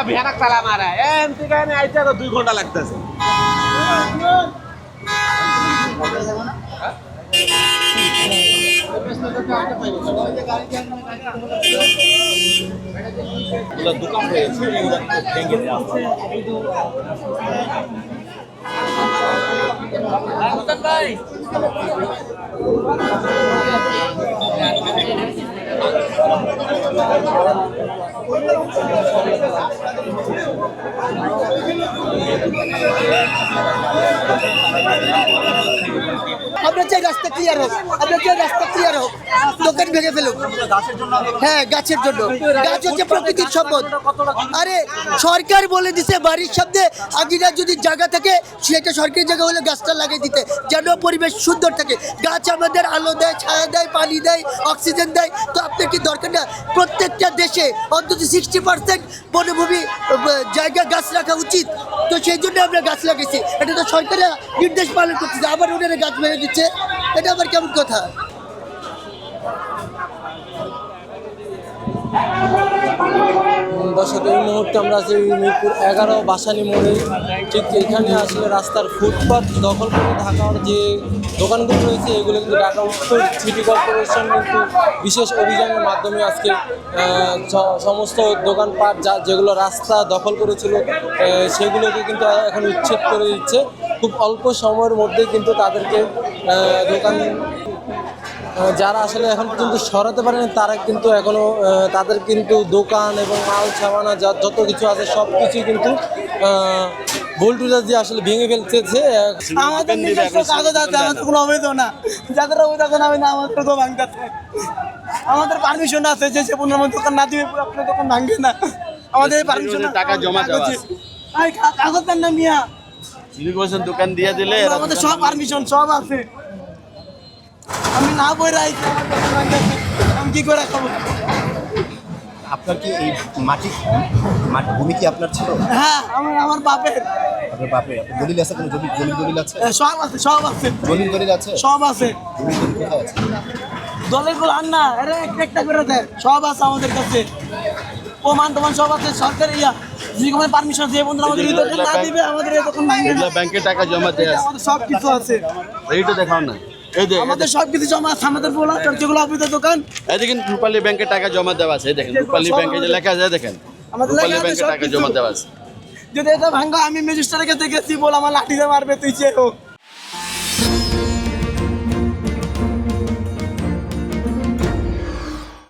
ভ্যানাক তালা মারা এম থেকে আইতে তো 2 ঘন্টা লাগতেছে। দোকান রয়েছে ভেঙে দেওয়া ভাই আমরা চাই রাস্তা ক্লিয়ার হোক, আমরা চাই রাস্তা ক্লিয়ার হোক, দোকান ভেঙে ফেলুক। হ্যাঁ, গাছের জন্য। গাছ হচ্ছে প্রকৃতির সম্পদ। আরে সরকার বলে দিছে বাড়ির সামনে আগিরা যদি জায়গা থাকে সেটা সরকারি জায়গা হলে গাছটা লাগিয়ে দিতে, যেন পরিবেশ সুন্দর থাকে। গাছ আমাদের আলো দেয়, ছায়া দেয়, পানি দেয়, অক্সিজেন দেয়। তো আপনার কি দরকার না প্রত্যেকটা দেশে অন্তত 60% বনভূমি জায়গা গাছ রাখা উচিত? তো সেই জন্য আমরা গাছ লাগাইছি। এটা তো সরকারের নির্দেশ পালন করতেছে, আবার ওনারা গাছ ভেঙে দিচ্ছে, এটা আবার কেমন কথা? দর্শক, এই মুহূর্তে আমরা আছি মিরপুর 11 বাসানি মোড়ে। ঠিক এখানে আসলে রাস্তার ফুটপাথ দখল করে ঢাকার যে দোকানগুলো রয়েছে এগুলো কিন্তু ঢাকা উত্তর সিটি কর্পোরেশন কিন্তু বিশেষ অভিযানের মাধ্যমে আজকে সমস্ত দোকানপাট যেগুলো রাস্তা দখল করেছিল সেগুলোকে কিন্তু এখন উচ্ছেদ করে দিচ্ছে। খুব অল্প সময়ের মধ্যে কিন্তু তাদেরকে দোকান যারা আসলে এখন পর্যন্ত সরাতে পারেন তারা কিন্তু এখনও তাদের কিন্তু দোকান এবং মাল সামানা যত কিছু আছে সব কিছুই কিন্তু বোল্টুজার দিয়ে আসলে ভেঙে ফেলতেছে। আমাদের নিজস্ব কাগজ আছে, আমাদের কোনো অবৈধ না, যাদের অবৈধ এখন হবে না আমাদের তো ভাঙতে আমাদের পারমিশন আছে যে সে 15 মধ্যে দোকান না দিবে আপনার দোকান ভাঙবে না। আমাদের পারমিশন টাকা জমা দেওয়া আছে, কাগজ দেন না মিয়া, দোকান দিয়ে দিলে আমাদের সব পারমিশন সব আছে। আমি না বই রাই আমি কি করে খাবো? আপনার কি এই মাটি ভূমি কি আপনার ছিল? হ্যাঁ, আমার বাপের। আপনার বাপের দলিল আছে? কোনো জমির দলিল আছে? সব আছে, সব আছে। জমির দলিল আছে? সব আছে। জমির দলিল কোথায় আছে? দলের গুলো আন না, আরে একটা করে দেয়, সব আছে আমাদের কাছে, প্রমাণ টমান সব আছে। সরকার যেরকম পারমিশন যে বন্ধুরা আমাদের দোকান না দিবে আমাদের দোকান ভাঙবে না। ব্যাংকে টাকা জমা দেয় আছে, আমাদের সব কিছু আছে, এইটা দেখাও না। এই যে আমাদের সব কিছু জমা আছে, আমাদের বলা যেগুলো অবৈধ দোকান। এই দেখেন রূপালী ব্যাংকে টাকা জমা দেওয়া আছে, দেখেন রূপালী ব্যাংকে যে লেখা আছে দেখেন আমাদের রূপালী লেখা আছে ব্যাংকে সব টাকা কিছু। জমা দেওয়া আছে। যদি এটা ভাঙা আমি ম্যাজিস্ট্রেটের কাছে গেছি বল আমার লাঠি দিয়ে মারবে তুই চেয়ে হোক।